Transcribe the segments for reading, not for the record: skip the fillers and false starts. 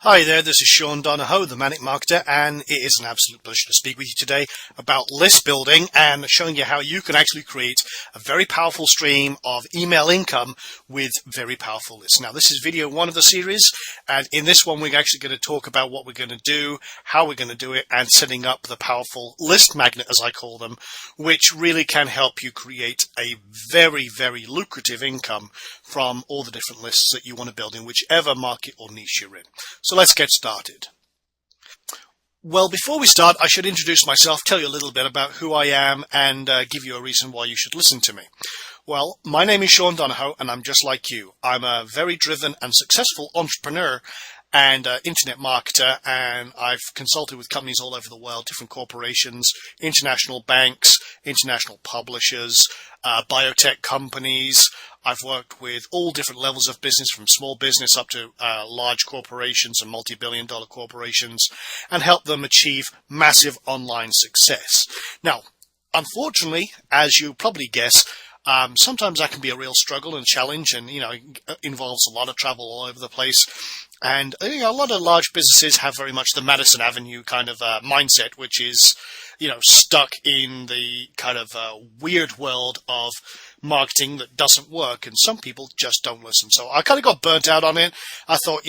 Hi there, this is Sean Donahoe, the Manic Marketer, and it is an absolute pleasure to speak with you today about list building and showing you how you can actually create a very powerful stream of email income with very powerful lists. Now, this is video one of the series, and in this one, we're actually going to talk about what we're going to do, how we're going to do it, and setting up the powerful list magnet, as I call them, which really can help you create a very, very lucrative income from all the different lists that you want to build in whichever market or niche you're in. So let's get started. Well, before we start, I should introduce myself, tell you a little bit about who I am, and give you a reason why you should listen to me. Well, my name is Sean Donahoe, and I'm just like you. I'm a very driven and successful entrepreneur and internet marketer, and I've consulted with companies all over the world, different corporations, international banks, international publishers, biotech companies. I've worked with all different levels of business, from small business up to large corporations and multi-billion-dollar corporations, and helped them achieve massive online success. Now, unfortunately, as you probably guess, sometimes that can be a real struggle and challenge, and involves a lot of travel all over the place. And a lot of large businesses have very much the Madison Avenue kind of mindset, which is stuck in the kind of weird world of marketing that doesn't work, and some people just don't listen. So I kind of got burnt out on it. I thought,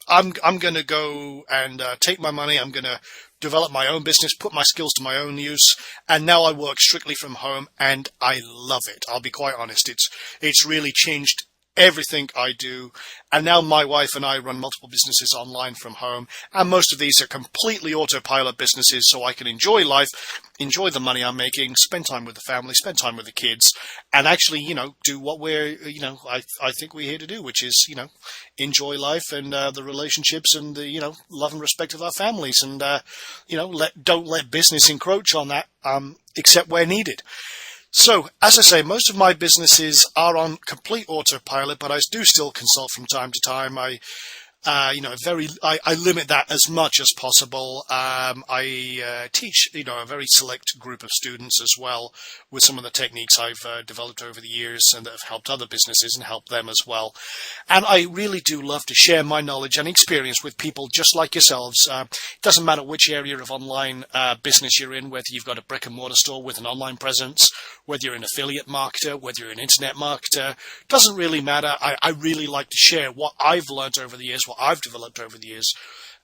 I'm going to go and take my money. I'm going to develop my own business, put my skills to my own use, and now I work strictly from home, and I love it. I'll be quite honest. It's really changed everything I do, and now my wife and I run multiple businesses online from home, and most of these are completely autopilot businesses, so I can enjoy life, enjoy the money I'm making, spend time with the family, spend time with the kids, and actually, do what we're, I think we're here to do, which is, enjoy life and the relationships and the, love and respect of our families, and, don't let business encroach on that, except where needed. So, as I say, most of my businesses are on complete autopilot, but I do still consult from time to time. I limit that as much as possible. I teach, a very select group of students as well with some of the techniques I've developed over the years and that have helped other businesses and helped them as well. And I really do love to share my knowledge and experience with people just like yourselves. It doesn't matter which area of online business you're in, whether you've got a brick and mortar store with an online presence, whether you're an affiliate marketer, whether you're an internet marketer, doesn't really matter. I really like to share what I've learned over the years, what I've developed over the years,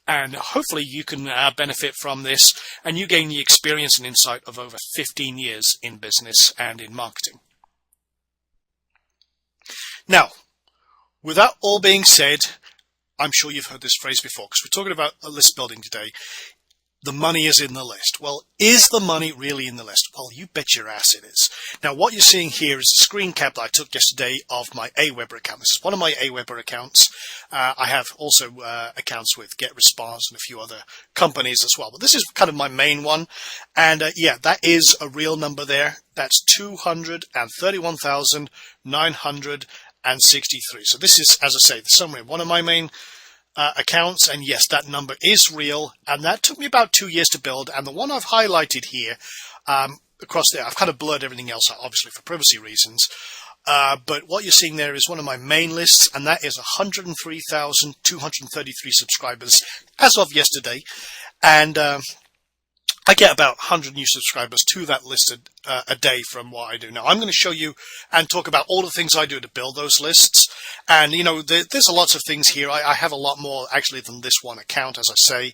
and hopefully you can benefit from this, and you gain the experience and insight of over 15 years in business and in marketing. Now, with that all being said, I'm sure you've heard this phrase before, because we're talking about a list building today. The money is in the list. Well, is the money really in the list? Well, you bet your ass it is. Now, what you're seeing here is a screen cap that I took yesterday of my Aweber account. This is one of my Aweber accounts. I have also accounts with GetResponse and a few other companies as well. But this is kind of my main one. And yeah, that is a real number there. That's 231,963. So this is, as I say, the summary of one of my main accounts, and yes, that number is real, and that took me about 2 years to build. And the one I've highlighted here across there, I've kind of blurred everything else out, obviously for privacy reasons, but what you're seeing there is one of my main lists, and that is 103,233 subscribers as of yesterday. And I get about 100 new subscribers to that list a day from what I do. Now, I'm going to show you and talk about all the things I do to build those lists. And, there's lots of things here. I have a lot more, actually, than this one account, as I say.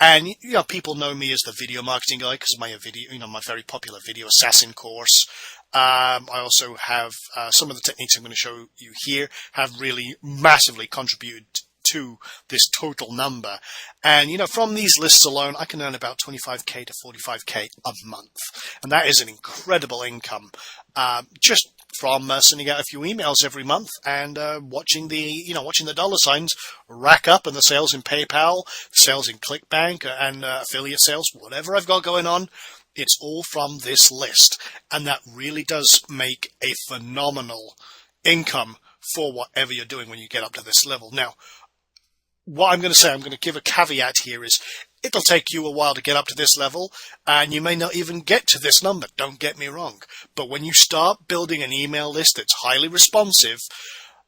And, people know me as the video marketing guy because of my video, my very popular video assassin course. I also have some of the techniques I'm going to show you here have really massively contributed to this total number. And from these lists alone, I can earn about 25k to 45k a month, and that is an incredible income just from sending out a few emails every month and watching the dollar signs rack up, and the sales in PayPal, sales in ClickBank, and affiliate sales, whatever I've got going on. It's all from this list, and that really does make a phenomenal income for whatever you're doing when you get up to this level. Now, what I'm going to say, I'm going to give a caveat here, is it'll take you a while to get up to this level, and you may not even get to this number, don't get me wrong. But when you start building an email list that's highly responsive,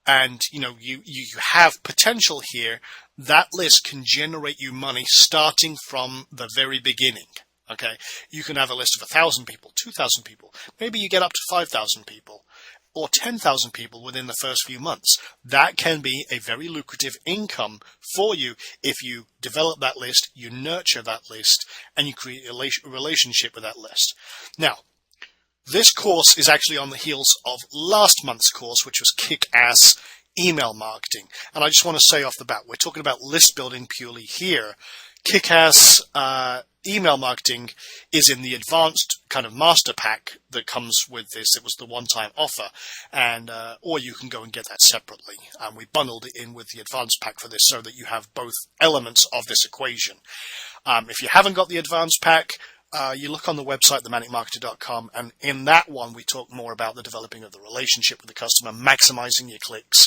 and you have potential here, that list can generate you money starting from the very beginning. Okay, you can have a list of 1,000 people, 2,000 people, maybe you get up to 5,000 people or 10,000 people within the first few months. That can be a very lucrative income for you if you develop that list, you nurture that list, and you create a relationship with that list. Now, this course is actually on the heels of last month's course, which was Kick-Ass Email Marketing. And I just want to say off the bat, we're talking about list building purely here. Kick-Ass Email Marketing is in the advanced kind of master pack that comes with this. It was the one-time offer, and or you can go and get that separately. And we bundled it in with the advanced pack for this so that you have both elements of this equation. If you haven't got the advanced pack, you look on the website, themanicmarketer.com, and in that one we talk more about the developing of the relationship with the customer, maximizing your clicks,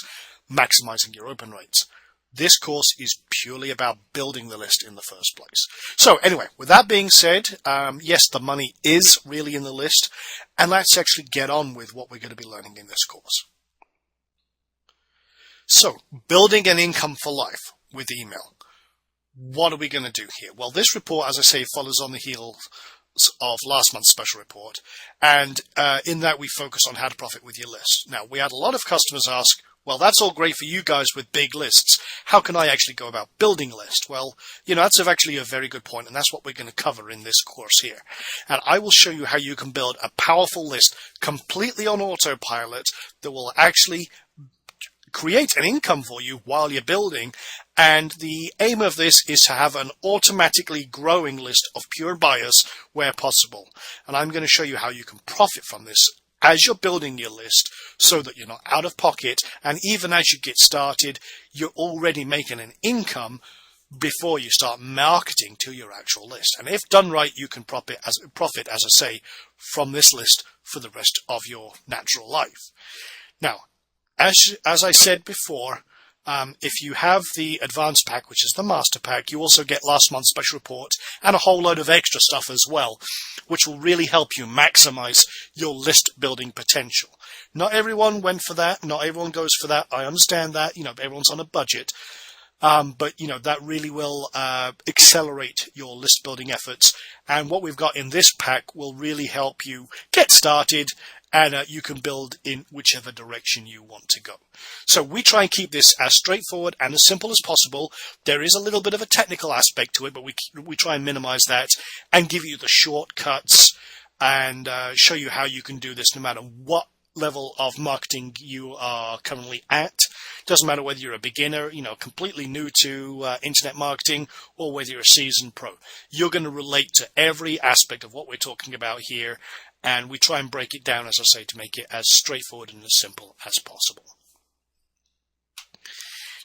maximizing your open rates. This course is purely about building the list in the first place. So anyway, with that being said, yes, the money is really in the list, and let's actually get on with what we're going to be learning in this course. So, building an income for life with email. What are we going to do here? Well, this report, as I say, follows on the heels of last month's special report, and in that we focus on how to profit with your list. Now, we had a lot of customers ask, well, that's all great for you guys with big lists. How can I actually go about building a list? Well, that's actually a very good point, and that's what we're going to cover in this course here. And I will show you how you can build a powerful list completely on autopilot that will actually create an income for you while you're building. And the aim of this is to have an automatically growing list of pure buyers where possible. And I'm going to show you how you can profit from this as you're building your list so that you're not out of pocket, and even as you get started, you're already making an income before you start marketing to your actual list. And if done right, you can profit, as I say, from this list for the rest of your natural life. Now, as I said before, if you have the advanced pack, which is the master pack, you also get last month's special report and a whole load of extra stuff as well, which will really help you maximize your list building potential. Not everyone went for that. Not everyone goes for that. I understand that. Everyone's on a budget. But that really will accelerate your list building efforts. And what we've got in this pack will really help you get started, and you can build in whichever direction you want to go. So we try and keep this as straightforward and as simple as possible. There is a little bit of a technical aspect to it, but we try and minimize that and give you the shortcuts and show you how you can do this no matter what level of marketing you are currently at. Doesn't matter whether you're a beginner, completely new to internet marketing, or whether you're a seasoned pro. You're going to relate to every aspect of what we're talking about here, and we try and break it down, as I say, to make it as straightforward and as simple as possible.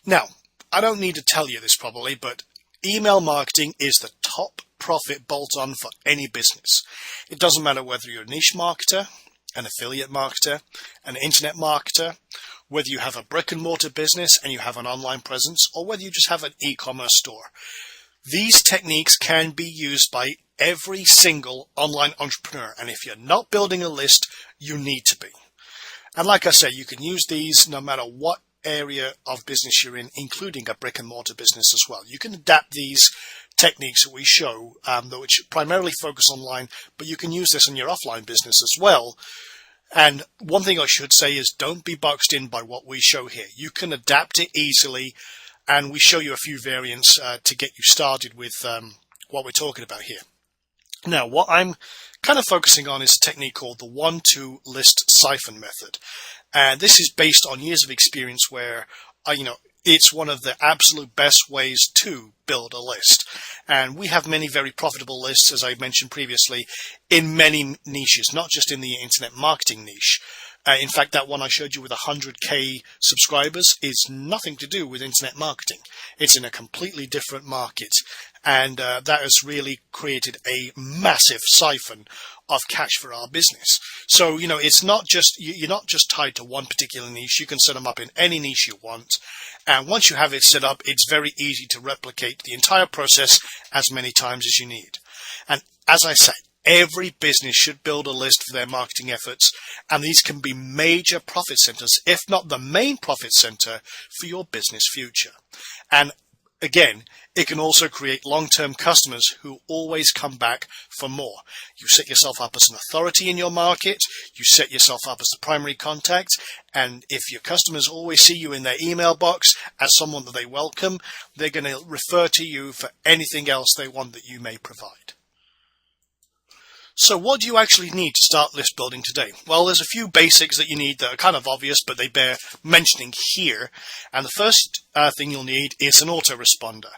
Now, I don't need to tell you this probably, but email marketing is the top profit bolt-on for any business. It doesn't matter whether you're a niche marketer, an affiliate marketer, an internet marketer, whether you have a brick and mortar business and you have an online presence, or whether you just have an e-commerce store. These techniques can be used by every single online entrepreneur, and if you're not building a list, you need to be. And like I say, you can use these no matter what area of business you're in, including a brick and mortar business as well. You can adapt these techniques that we show, which primarily focus online, but you can use this in your offline business as well. And one thing I should say is don't be boxed in by what we show here. You can adapt it easily, and we show you a few variants to get you started with what we're talking about here. Now, what I'm kind of focusing on is a technique called the 1-2 list siphon method. And this is based on years of experience where, it's one of the absolute best ways to build a list. And we have many very profitable lists, as I mentioned previously, in many niches, not just in the internet marketing niche. In fact, that one I showed you with 100K subscribers is nothing to do with internet marketing. It's in a completely different market. And that has really created a massive siphon of cash for our business. So, it's not just, you're not just tied to one particular niche. You can set them up in any niche you want. And once you have it set up, it's very easy to replicate the entire process as many times as you need. And as I say, Every business should build a list for their marketing efforts, and these can be major profit centers, if not the main profit center for your business future. And again, it can also create long-term customers who always come back for more. You set yourself up as an authority in your market, you set yourself up as the primary contact, and if your customers always see you in their email box as someone that they welcome, they're going to refer to you for anything else they want that you may provide. So what do you actually need to start list building today? Well, there's a few basics that you need that are kind of obvious, but they bear mentioning here. And the first thing you'll need is an autoresponder.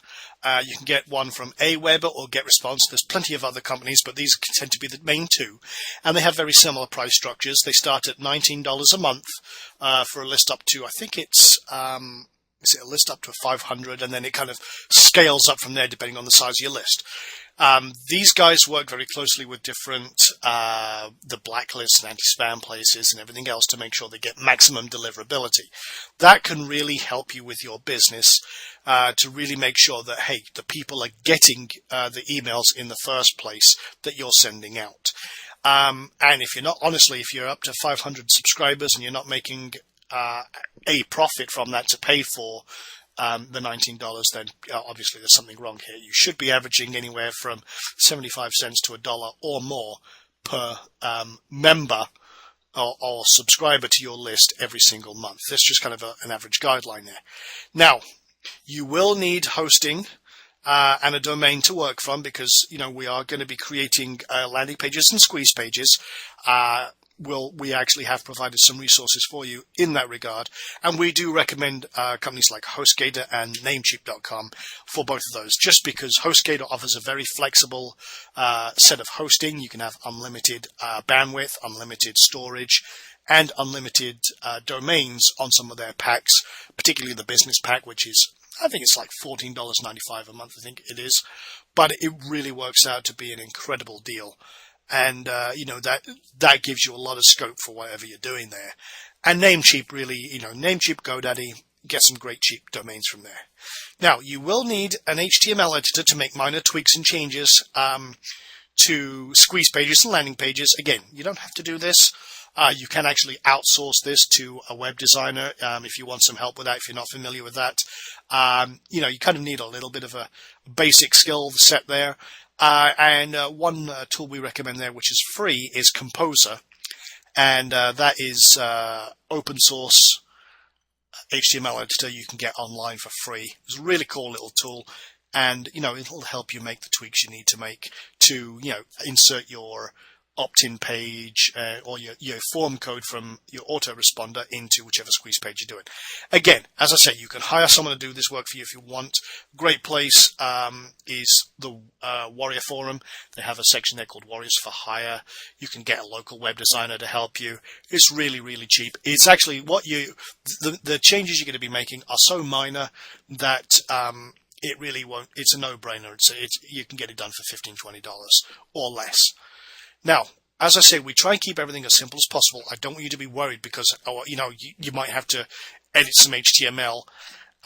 You can get one from Aweber or GetResponse. There's plenty of other companies, but these tend to be the main two. And they have very similar price structures. They start at $19 a month for a list up to, I think it's a list up to 500, and then it kind of scales up from there depending on the size of your list. These guys work very closely with different the blacklist and anti-spam places and everything else to make sure they get maximum deliverability. That can really help you with your business to really make sure that, hey, the people are getting the emails in the first place that you're sending out. And if you're not, honestly, if you're up to 500 subscribers and you're not making a profit from that to pay for the $19, then obviously there's something wrong here. You should be averaging anywhere from 75 cents to $1 or more per member or subscriber to your list every single month. That's just kind of an average guideline there. Now, you will need hosting and a domain to work from, because we are going to be creating landing pages and squeeze pages. We actually have provided some resources for you in that regard, and we do recommend companies like HostGator and Namecheap.com for both of those, just because HostGator offers a very flexible set of hosting. You can have unlimited bandwidth, unlimited storage, and unlimited domains on some of their packs, particularly the business pack, which is, I think it's like $14.95 a month, I think it is, but it really works out to be an incredible deal. And, that gives you a lot of scope for whatever you're doing there. And Namecheap really, Namecheap, GoDaddy, get some great cheap domains from there. Now, you will need an HTML editor to make minor tweaks and changes to squeeze pages and landing pages. Again, you don't have to do this. You can actually outsource this to a web designer if you want some help with that, if you're not familiar with that. You kind of need a little bit of a basic skill set there. And one tool we recommend there, which is free, is Composer. And that is open source HTML editor you can get online for free. It's a really cool little tool. And, it'll help you make the tweaks you need to make to, insert your opt-in page or your form code from your autoresponder into whichever squeeze page you're doing. Again, as I say, you can hire someone to do this work for you if you want. Great place is the Warrior Forum. They have a section there called Warriors for Hire. You can get a local web designer to help you. It's really, really cheap. It's actually the changes you're going to be making are so minor that it really won't. It's a no-brainer. You can get it done for $15, $20 or less. Now, as I say, we try and keep everything as simple as possible. I don't want you to be worried because, you might have to edit some HTML.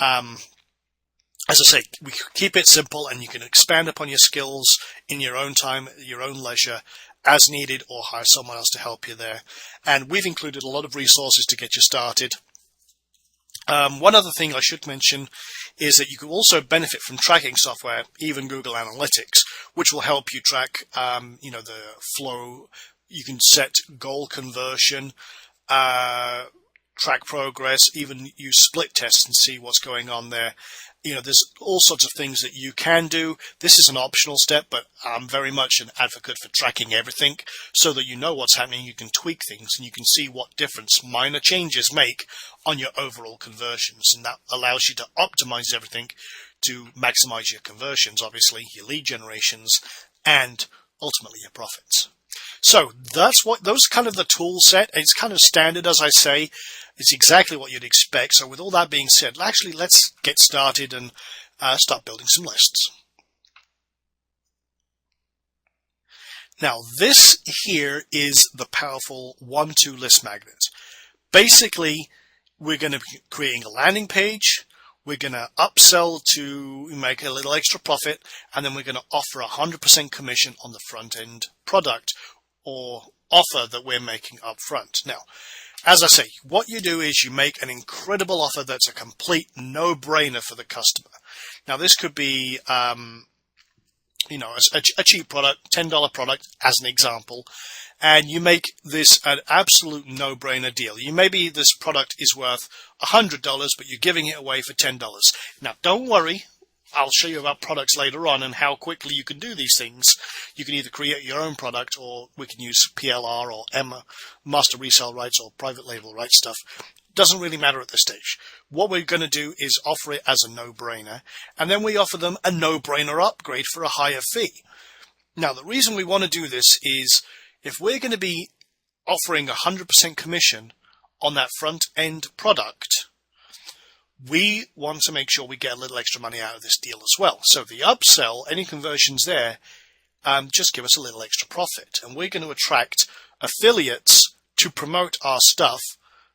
As I say, we keep it simple, and you can expand upon your skills in your own time, your own leisure, as needed, or hire someone else to help you there. And we've included a lot of resources to get you started. One other thing I should mention is that you can also benefit from tracking software, even Google Analytics, which will help you track, the flow. You can set goal conversion, track progress, even use split tests and see what's going on there. There's all sorts of things that you can do. This is an optional step, but I'm very much an advocate for tracking everything so that you know what's happening. You can tweak things and you can see what difference minor changes make on your overall conversions. And that allows you to optimize everything to maximize your conversions, obviously, your lead generations, and ultimately your profits. So those kind of the tool set. It's kind of standard, as I say. It's exactly what you'd expect. So with all that being said, actually, let's get started and start building some lists. Now, this here is the powerful 1-2 list magnet. Basically, we're going to be creating a landing page we're going to upsell to make a little extra profit, and then we're going to offer 100% commission on the front end product or offer that we're making up front. Now, as I say, what you do is you make an incredible offer that's a complete no-brainer for the customer. Now, this could be, a cheap product, $10 product as an example, and you make this an absolute no-brainer deal. Maybe this product is worth $100, but you're giving it away for $10. Now, don't worry. I'll show you about products later on and how quickly you can do these things. You can either create your own product, or we can use PLR or master resale rights or private label rights stuff. Doesn't really matter at this stage. What we're going to do is offer it as a no-brainer, and then we offer them a no-brainer upgrade for a higher fee. Now, the reason we want to do this is if we're going to be offering 100% commission on that front-end product, we want to make sure we get a little extra money out of this deal as well. So the upsell, any conversions there, just give us a little extra profit. And we're going to attract affiliates to promote our stuff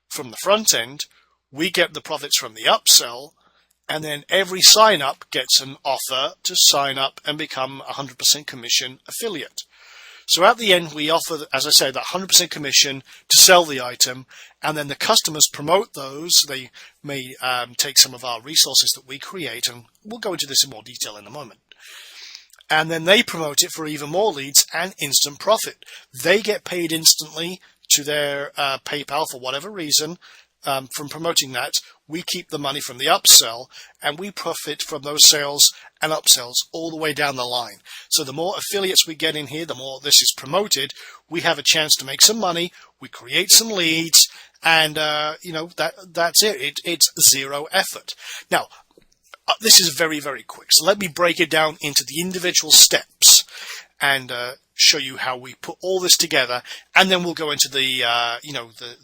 from the front end. We get the profits from the upsell, and then every sign up gets an offer to sign up and become a 100% commission affiliate. So at the end, we offer, as I said, that 100% commission to sell the item, and then the customers promote those. They may take some of our resources that we create, and we'll go into this in more detail in a moment. And then they promote it for even more leads and instant profit. They get paid instantly to their PayPal for whatever reason from promoting that. We keep the money from the upsell, and we profit from those sales and upsells all the way down the line. So the more affiliates we get in here, the more this is promoted, we have a chance to make some money, we create some leads, and that's it. It's zero effort. Now, this is very, very quick. So let me break it down into the individual steps and show you how we put all this together, and then we'll go into the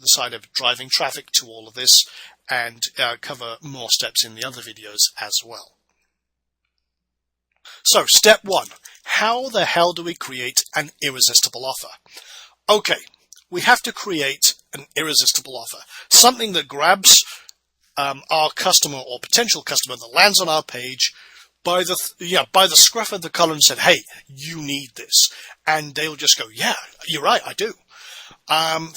side of driving traffic to all of this and cover more steps in the other videos as well. So step one, how the hell do we create an irresistible offer? Okay, we have to create an irresistible offer, something that grabs our customer or potential customer that lands on our page by the scruff of the collar and said, hey, you need this. And they'll just go, yeah, you're right, I do.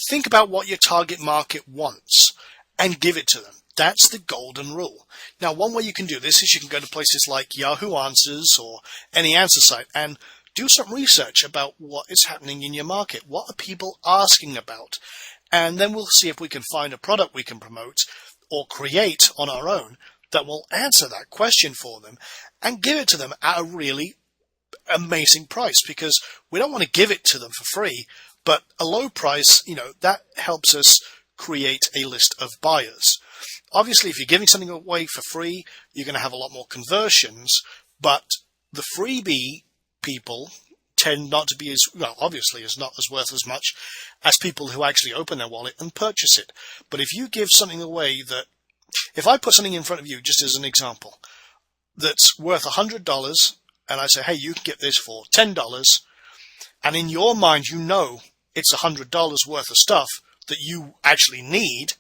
Think about what your target market wants and give it to them. That's the golden rule. Now, one way you can do this is you can go to places like Yahoo Answers or any answer site and do some research about what is happening in your market. What are people asking about? And then we'll see if we can find a product we can promote or create on our own that will answer that question for them and give it to them at a really amazing price, because we don't want to give it to them for free, but a low price, that helps us create a list of buyers. Obviously, if you're giving something away for free, you're going to have a lot more conversions, but the freebie people tend not to be obviously is not as worth as much as people who actually open their wallet and purchase it. But if you give something away if I put something in front of you, just as an example, that's worth $100, and I say, hey, you can get this for $10, and in your mind, it's $100 worth of stuff that you actually need,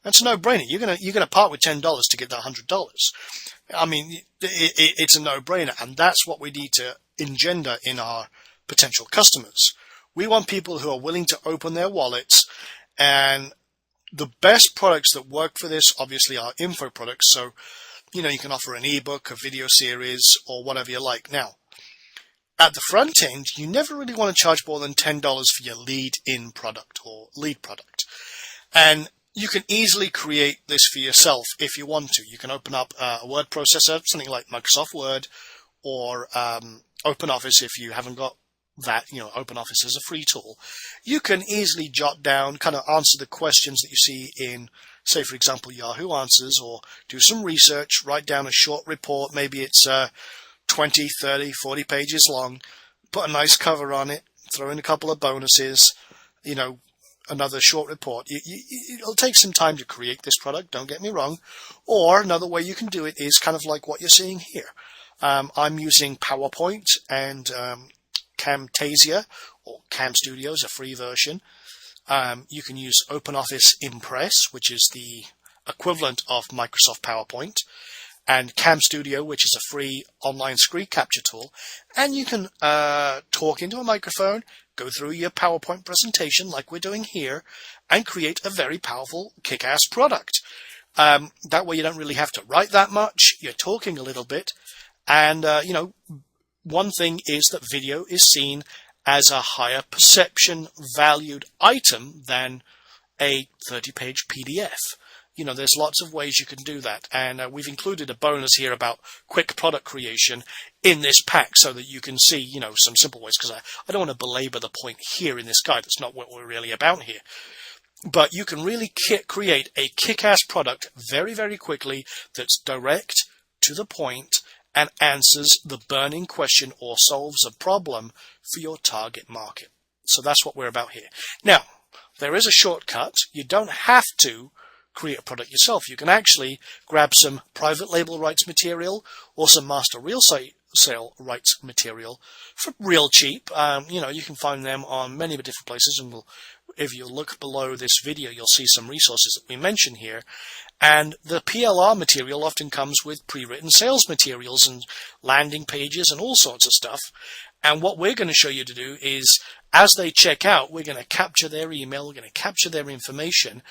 that's a no-brainer. You're gonna part with $10 to get that $100. I mean, it's a no-brainer, and that's what we need to engender in our potential customers. We want people who are willing to open their wallets, and the best products that work for this, obviously, are info products. So, you can offer an ebook, a video series, or whatever you like. Now, at the front end, you never really want to charge more than $10 for your lead-in product or lead product. And you can easily create this for yourself if you want to. You can open up a word processor, something like Microsoft Word, or OpenOffice if you haven't got that. OpenOffice is a free tool. You can easily jot down, kind of answer the questions that you see in, say, for example, Yahoo Answers, or do some research, write down a short report. Maybe it's 20, 30, 40 pages long, put a nice cover on it, throw in a couple of bonuses, another short report. It'll take some time to create this product, don't get me wrong. Or another way you can do it is kind of like what you're seeing here. I'm using PowerPoint and Camtasia, or Cam Studio is a free version. You can use OpenOffice Impress, which is the equivalent of Microsoft PowerPoint, and Cam Studio, which is a free online screen capture tool, and you can talk into a microphone, go through your PowerPoint presentation like we're doing here, and create a very powerful kick-ass product. That way you don't really have to write that much, you're talking a little bit, and one thing is that video is seen as a higher perception valued item than a 30-page PDF. There's lots of ways you can do that, and we've included a bonus here about quick product creation in this pack so that you can see, some simple ways, because I don't want to belabor the point here in this guide. That's not what we're really about here. But you can really create a kick-ass product very, very quickly that's direct, to the point, and answers the burning question or solves a problem for your target market. So that's what we're about here. Now, there is a shortcut. You don't have to create a product yourself. You can actually grab some private label rights material or some master sale rights material for real cheap. You can find them on many different places, and if you look below this video, you'll see some resources that we mention here. And the PLR material often comes with pre-written sales materials and landing pages and all sorts of stuff. And what we're going to show you to do is, as they check out, we're going to capture their email, we're going to capture their information,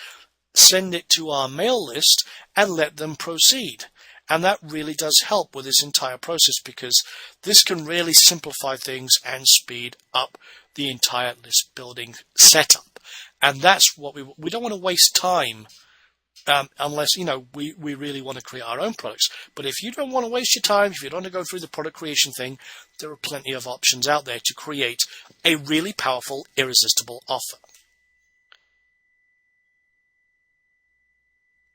send it to our mail list, and let them proceed. And that really does help with this entire process, because this can really simplify things and speed up the entire list building setup. And that's what we don't want to waste time unless we really want to create our own products. But if you don't want to waste your time, if you don't want to go through the product creation thing, there are plenty of options out there to create a really powerful, irresistible offer.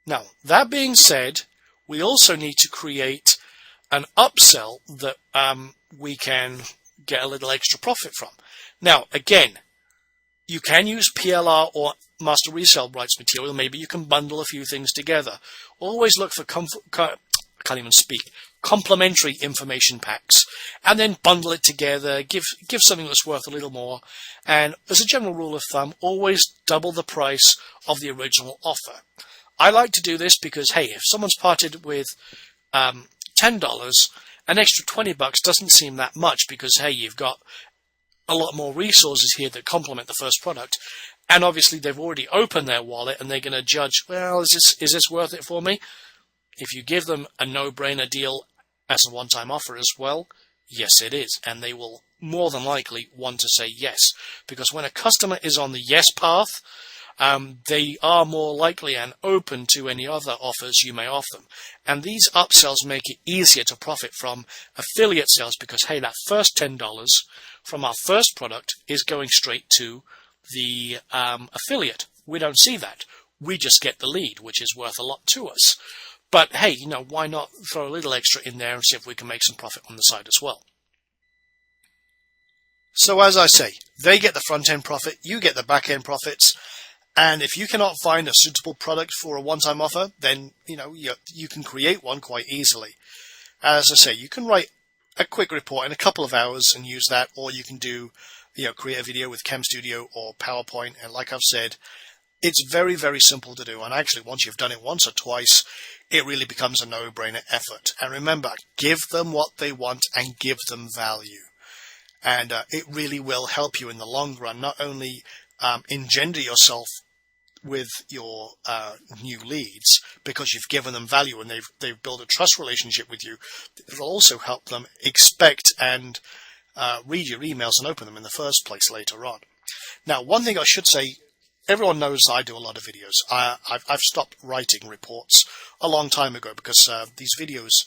Now, that being said, we also need to create an upsell that we can get a little extra profit from. Now, again, you can use PLR or master resale rights material. Maybe you can bundle a few things together. Always look for complementary information packs, and then bundle it together. Give something that's worth a little more. And as a general rule of thumb, always double the price of the original offer. I like to do this because, hey, if someone's parted with $10, an extra $20 doesn't seem that much, because, hey, you've got a lot more resources here that complement the first product. And obviously they've already opened their wallet and they're going to judge, well, is this worth it for me? If you give them a no-brainer deal as a one-time offer as well, yes, it is. And they will more than likely want to say yes. Because when a customer is on the yes path, they are more likely and open to any other offers you may offer them. And these upsells make it easier to profit from affiliate sales, because, hey, that first $10 from our first product is going straight to the affiliate. We don't see that. We just get the lead, which is worth a lot to us. But, hey, why not throw a little extra in there and see if we can make some profit on the side as well? So, as I say, they get the front-end profit, you get the back-end profits. And if you cannot find a suitable product for a one-time offer, then you can create one quite easily. As I say, you can write a quick report in a couple of hours and use that, or you can do create a video with Cam Studio or PowerPoint. And like I've said, it's very, very simple to do. And actually, once you've done it once or twice, it really becomes a no-brainer effort. And remember, give them what they want and give them value. And it really will help you in the long run, not only engender yourself with your new leads because you've given them value and they've built a trust relationship with you. It'll also help them expect and read your emails and open them in the first place later on. Now, one thing I should say, everyone knows I do a lot of videos. I've stopped writing reports a long time ago because these videos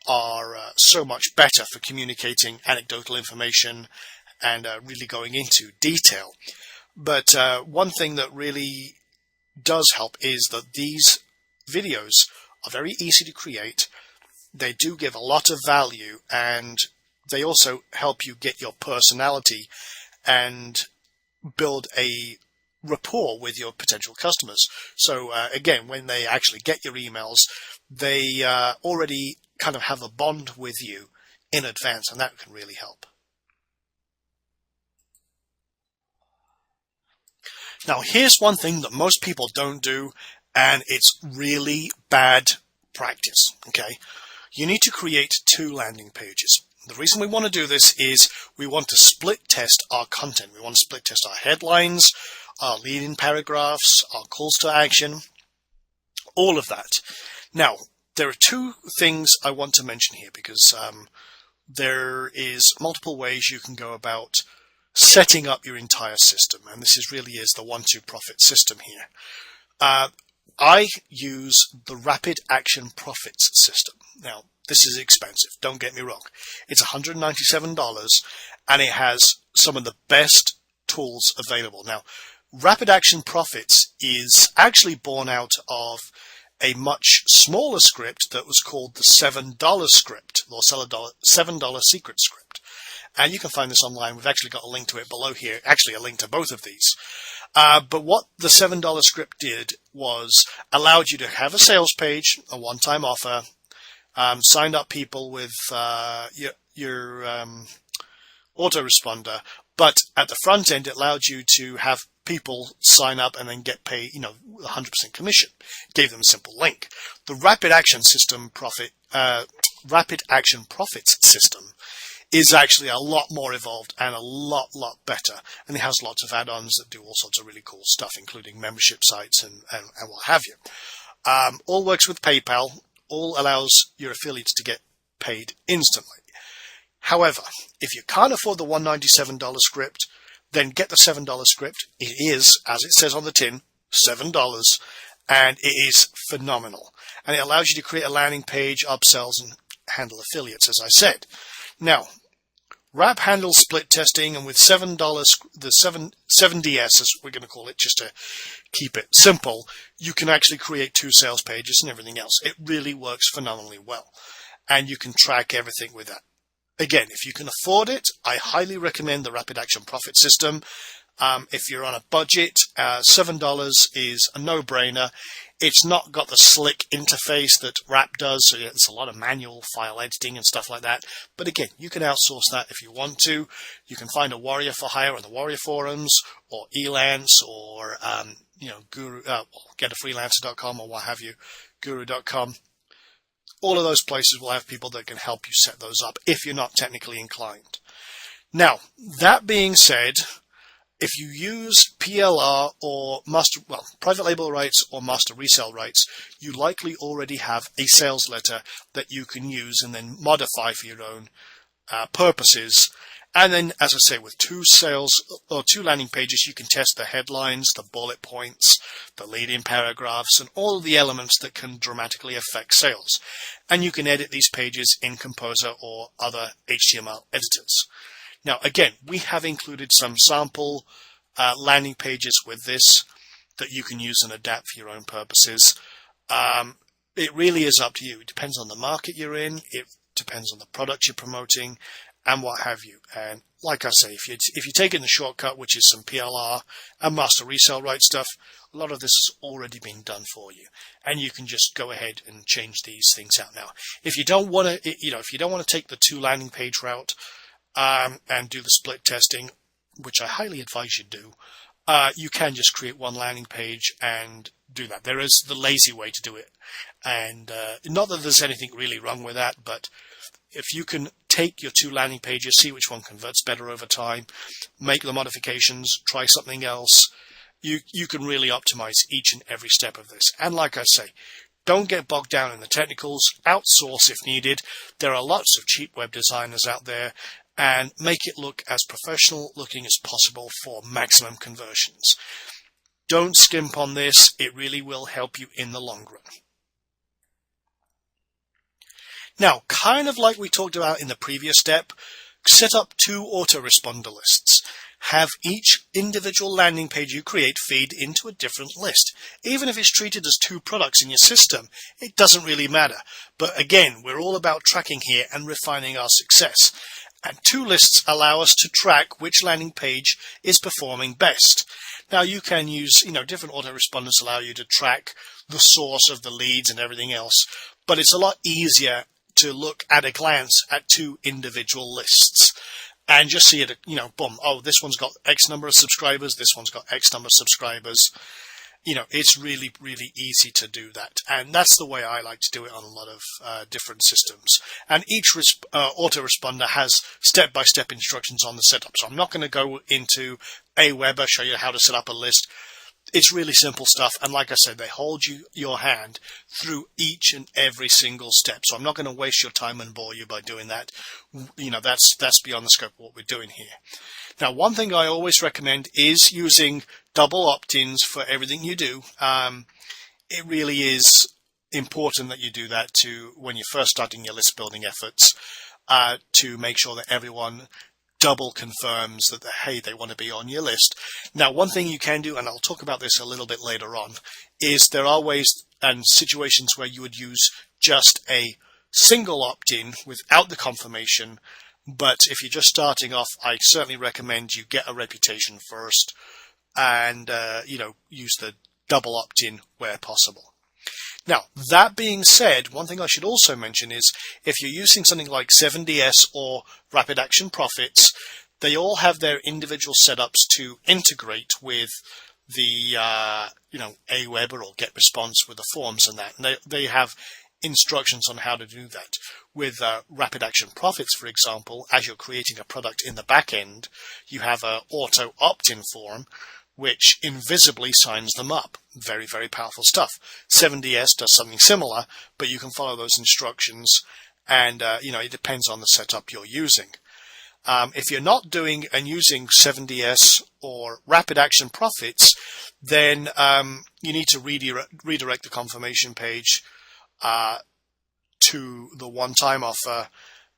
are so much better for communicating anecdotal information and really going into detail. But one thing that really does help is that these videos are very easy to create. They do give a lot of value, and they also help you get your personality and build a rapport with your potential customers. So again, when they actually get your emails, they already kind of have a bond with you in advance, and that can really help. Now, here's one thing that most people don't do, and it's really bad practice. Okay, you need to create 2 landing pages. The reason we want to do this is we want to split test our content. We want to split test our headlines, our lead-in paragraphs, our calls to action, all of that. Now, there are 2 things I want to mention here, because there is multiple ways you can go about setting up your entire system, and this really is the 1-2 profit system here. I use the Rapid Action Profits system. Now, this is expensive, don't get me wrong. It's $197, and it has some of the best tools available. Now, Rapid Action Profits is actually born out of a much smaller script that was called the $7 script, or $7 secret script. And you can find this online. We've actually got a link to it below here, actually a link to both of these. But what the $7 script did was allowed you to have a sales page, a one-time offer, signed up people with your autoresponder, but at the front end it allowed you to have people sign up and then get paid 100% commission. Gave them a simple link. The Rapid Action Profits system is actually a lot more evolved and a lot better, and it has lots of add-ons that do all sorts of really cool stuff, including membership sites and what have you. All works with PayPal, all allows your affiliates to get paid instantly. However, if you can't afford the $197 script, then get the $7 script. It is, as it says on the tin, $7, and it is phenomenal. And it allows you to create a landing page, upsells, and handle affiliates, as I said. Now, RAP handles split testing, and with $7, the 7DS, as we're going to call it, just to keep it simple, you can actually create 2 sales pages and everything else. It really works phenomenally well, and you can track everything with that. Again, if you can afford it, I highly recommend the Rapid Action Profit system. If you're on a budget, $7 is a no-brainer. It's not got the slick interface that RAP does, so it's a lot of manual file editing and stuff like that. But again, you can outsource that if you want to. You can find a warrior for hire on the Warrior forums, or Elance, or Guru, getafreelancer.com, or what have you, Guru.com. All of those places will have people that can help you set those up if you're not technically inclined. Now, that being said, if you use PLR or private label rights or master resale rights, you likely already have a sales letter that you can use and then modify for your own purposes. And then, as I say, with 2 landing pages, you can test the headlines, the bullet points, the lead-in paragraphs, and all of the elements that can dramatically affect sales. And you can edit these pages in Composer or other HTML editors. Now, again, we have included some sample landing pages with this that you can use and adapt for your own purposes. It really is up to you. It depends on the market you're in. It depends on the product you're promoting, and what have you. And like I say, if you take in the shortcut, which is some PLR and master resale right stuff, a lot of this has already been done for you, and you can just go ahead and change these things out. Now, if you don't want to, if you don't want to take the 2 landing page route and do the split testing, which I highly advise you do, you can just create 1 landing page and do that. There is the lazy way to do it, and not that there's anything really wrong with that, but if you can take your 2 landing pages, see which one converts better over time, make the modifications, try something else, you can really optimize each and every step of this. And like I say, don't get bogged down in the technicals, outsource if needed. There are lots of cheap web designers out there, and make it look as professional looking as possible for maximum conversions. Don't skimp on this. It really will help you in the long run. Now, kind of like we talked about in the previous step, set up 2 autoresponder lists. Have each individual landing page you create feed into a different list. Even if it's treated as 2 products in your system, it doesn't really matter. But again, we're all about tracking here and refining our success. And 2 lists allow us to track which landing page is performing best. Now, you can use, different autoresponders allow you to track the source of the leads and everything else, but it's a lot easier to look at a glance at 2 individual lists and just see it, boom, oh, this one's got X number of subscribers, this one's got X number of subscribers. it's really, really easy to do that. And that's the way I like to do it on a lot of different systems. And each autoresponder has step-by-step instructions on the setup. So I'm not going to go into Aweber, show you how to set up a list. It's really simple stuff. And like I said, they hold your hand through each and every single step. So I'm not going to waste your time and bore you by doing that. That's beyond the scope of what we're doing here. Now, one thing I always recommend is using double opt-ins for everything you do. It really is important that you do that when you're first starting your list building efforts, to make sure that everyone double confirms that, hey, they want to be on your list. Now, one thing you can do, and I'll talk about this a little bit later on, is there are ways and situations where you would use just a single opt-in without the confirmation. But if you're just starting off, I certainly recommend you get a reputation first and, use the double opt-in where possible. Now, that being said, one thing I should also mention is if you're using something like 7DS or Rapid Action Profits, they all have their individual setups to integrate with the, Aweber or GetResponse with the forms and that. And they have instructions on how to do that. With Rapid Action Profits, for example, as you're creating a product in the back end, you have an auto opt-in form which invisibly signs them up. Very, very powerful stuff. 7DS does something similar, but you can follow those instructions, and it depends on the setup you're using. If you're not doing and using 7DS or Rapid Action Profits, then you need to redirect the confirmation page to the one-time offer,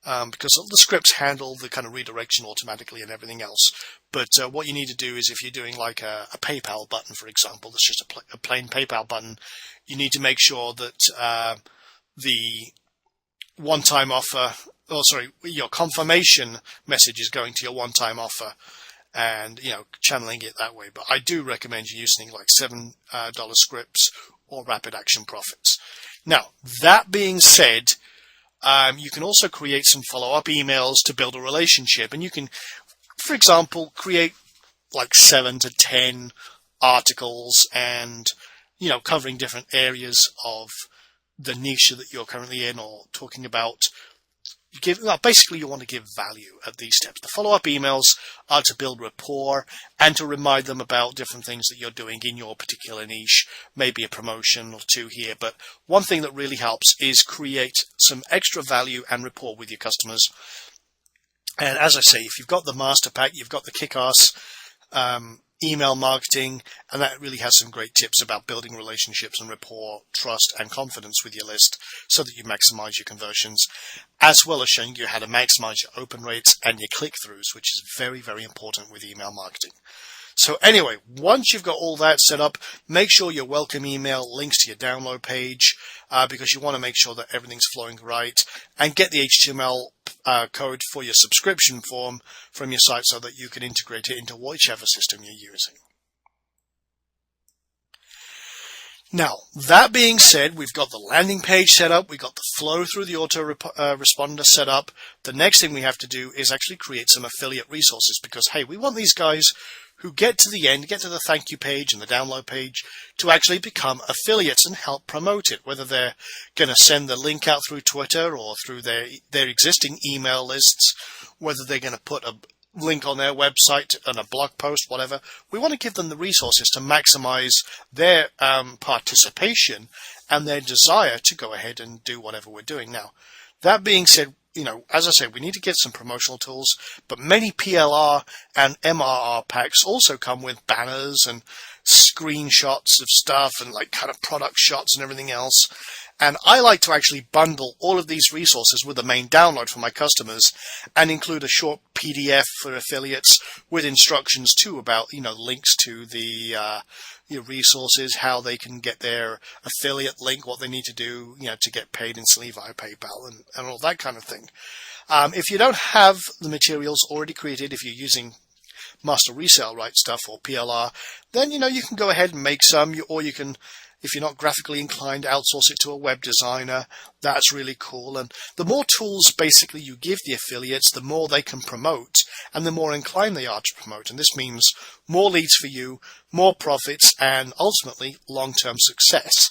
because the scripts handle the kind of redirection automatically and everything else. But what you need to do is, if you're doing like a PayPal button, for example, that's just a plain PayPal button, you need to make sure that the one-time offer, your confirmation message is going to your one-time offer, and channeling it that way. But I do recommend you using like $7 scripts or Rapid Action Profits. Now, that being said, you can also create some follow-up emails to build a relationship, and you can, for example, create like 7 to 10 articles and, covering different areas of the niche that you're currently in or talking about. Basically, you want to give value at these steps. The follow-up emails are to build rapport and to remind them about different things that you're doing in your particular niche, maybe a promotion or two here. But one thing that really helps is create some extra value and rapport with your customers. And as I say, if you've got the master pack, you've got the kick-ass email marketing, and that really has some great tips about building relationships and rapport, trust, and confidence with your list so that you maximize your conversions, as well as showing you how to maximize your open rates and your click-throughs, which is very, very important with email marketing. So anyway, once you've got all that set up, make sure your welcome email links to your download page, because you want to make sure that everything's flowing right, and get the HTML code for your subscription form from your site so that you can integrate it into whichever system you're using. Now, that being said, we've got the landing page set up, we've got the flow through the autoresponder set up. The next thing we have to do is actually create some affiliate resources, because, hey, we want these guys who get to the end, get to the thank you page and the download page, to actually become affiliates and help promote it, whether they're going to send the link out through Twitter or through their existing email lists, whether they're going to put a link on their website and a blog post, whatever. We want to give them the resources to maximize their participation and their desire to go ahead and do whatever we're doing. Now, that being said, as I said, we need to get some promotional tools, but many PLR and MRR packs also come with banners and screenshots of stuff and like kind of product shots and everything else. And I like to actually bundle all of these resources with the main download for my customers and include a short PDF for affiliates with instructions too about, links to the resources, how they can get their affiliate link, what they need to do, to get paid instantly via PayPal and all that kind of thing. If you don't have the materials already created, if you're using master resale right stuff or PLR, then, you can go ahead and make some, or you can If you're not graphically inclined, outsource it to a web designer. That's really cool. And the more tools basically you give the affiliates, the more they can promote and the more inclined they are to promote. And this means more leads for you, more profits, and ultimately long-term success.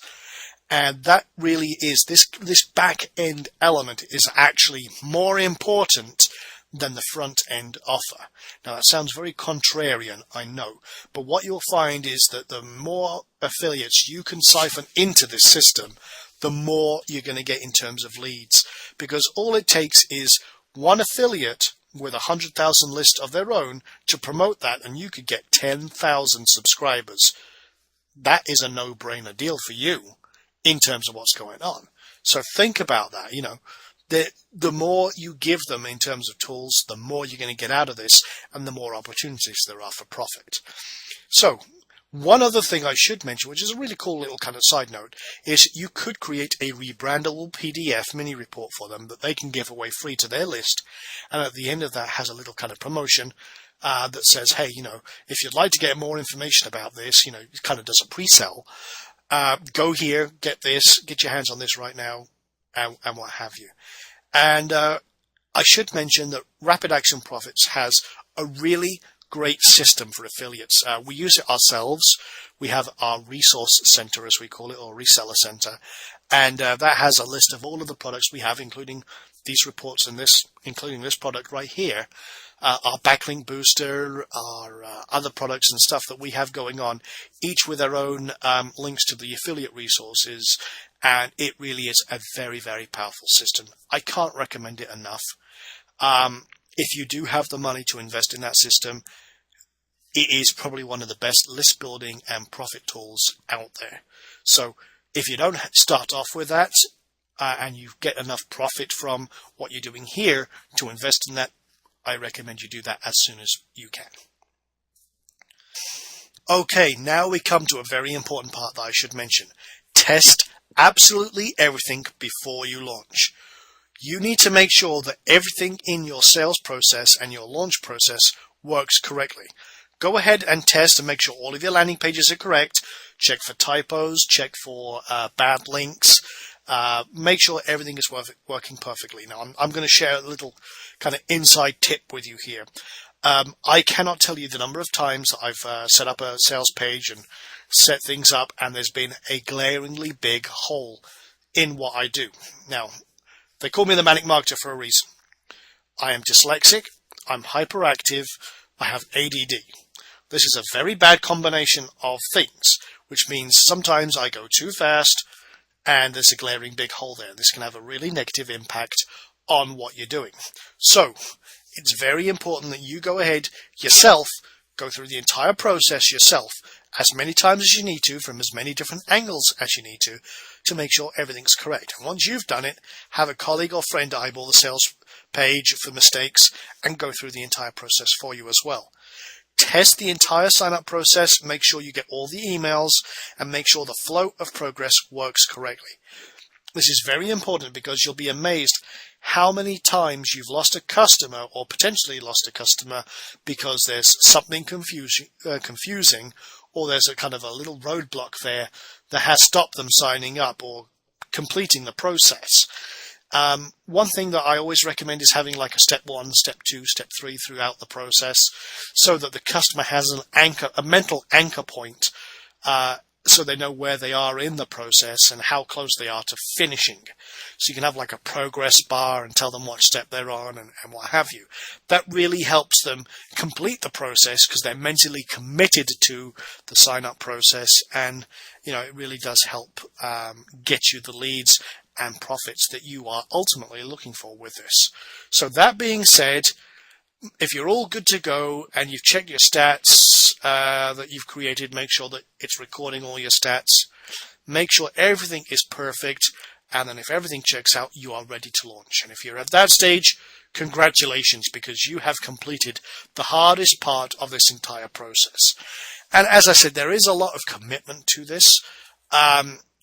And that really is, this back end element is actually more important than the front end offer. Now that sounds very contrarian, I know, but what you'll find is that the more affiliates you can siphon into this system, the more you're going to get in terms of leads, because all it takes is one affiliate with 100,000 list of their own to promote that, and you could get 10,000 subscribers. That is a no-brainer deal for you in terms of what's going on. So think about that. The more you give them in terms of tools, the more you're going to get out of this and the more opportunities there are for profit. So one other thing I should mention, which is a really cool little kind of side note, is you could create a rebrandable PDF mini report for them that they can give away free to their list. And at the end of that has a little kind of promotion that says, hey, if you'd like to get more information about this, it kind of does a pre-sell. Go here, get this, get your hands on this right now, and what have you. And I should mention that Rapid Action Profits has a really great system for affiliates. We use it ourselves. We have our resource center, as we call it, or reseller center, and that has a list of all of the products we have, including these reports and including this product right here. Our backlink booster, our other products and stuff that we have going on, each with their own links to the affiliate resources, and it really is a very, very powerful system. I can't recommend it enough. If you do have the money to invest in that system, it is probably one of the best list building and profit tools out there. So if you don't start off with that and you get enough profit from what you're doing here to invest in that, I recommend you do that as soon as you can. Okay, now we come to a very important part that I should mention. Test absolutely everything before you launch. You need to make sure that everything in your sales process and your launch process works correctly. Go ahead and test and make sure all of your landing pages are correct. Check for typos, check for bad links. Make sure everything is working perfectly. Now, I'm going to share a little kind of inside tip with you here. I cannot tell you the number of times that I've set up a sales page and set things up, and there's been a glaringly big hole in what I do. Now, they call me the Manic Marketer for a reason. I am dyslexic, I'm hyperactive, I have ADD. This is a very bad combination of things, which means sometimes I go too fast and there's a glaring big hole there. This can have a really negative impact on what you're doing. So it's very important that you go ahead yourself, go through the entire process yourself as many times as you need to, from as many different angles as you need to make sure everything's correct. And once you've done it, have a colleague or friend eyeball the sales page for mistakes and go through the entire process for you as well. Test the entire sign-up process, make sure you get all the emails, and make sure the flow of progress works correctly. This is very important because you'll be amazed how many times you've lost a customer or potentially lost a customer because there's something confusing, or there's a kind of a little roadblock there that has stopped them signing up or completing the process. One thing that I always recommend is having like a step 1, step 2, step 3 throughout the process, so that the customer has a mental anchor point, so they know where they are in the process and how close they are to finishing. So you can have like a progress bar and tell them what step they're on and what have you. That really helps them complete the process because they're mentally committed to the sign-up process, and it really does help get you the leads and profits that you are ultimately looking for with this. So that being said, if you're all good to go and you've checked your stats that you've created, make sure that it's recording all your stats. Make sure everything is perfect, and then if everything checks out, you are ready to launch. And if you're at that stage, congratulations, because you have completed the hardest part of this entire process. And as I said, there is a lot of commitment to this.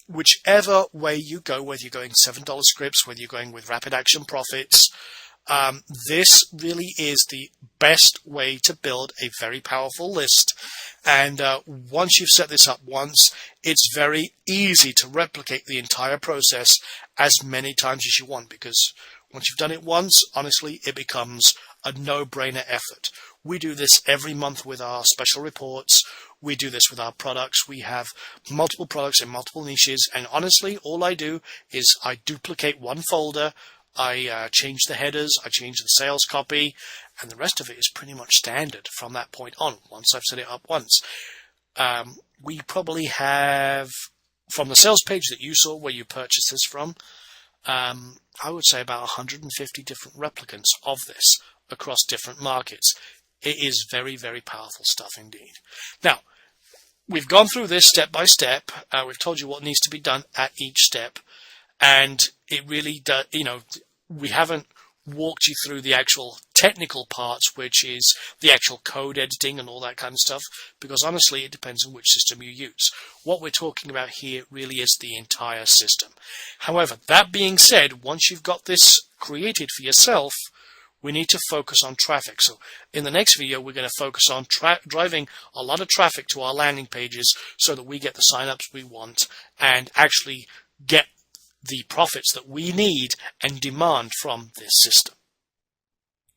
Whichever way you go, whether you're going $7 scripts, whether you're going with Rapid Action Profits, This really is the best way to build a very powerful list. And once you've set this up once, it's very easy to replicate the entire process as many times as you want, because once you've done it once, honestly, it becomes a no-brainer effort. We do this every month with our special reports. We do this with our products. We have multiple products in multiple niches. And honestly, all I do is I duplicate one folder. I change the headers, I change the sales copy, and the rest of it is pretty much standard from that point on, once I've set it up once. We probably have, from the sales page that you saw where you purchased this from, I would say about 150 different replicants of this across different markets. It is very, very powerful stuff indeed. Now, we've gone through this step by step. We've told you what needs to be done at each step. And it really does, we haven't walked you through the actual technical parts, which is the actual code editing and all that kind of stuff, because honestly, it depends on which system you use. What we're talking about here really is the entire system. However, that being said, once you've got this created for yourself, we need to focus on traffic. So in the next video, we're going to focus on driving a lot of traffic to our landing pages so that we get the signups we want and actually get the profits that we need and demand from this system.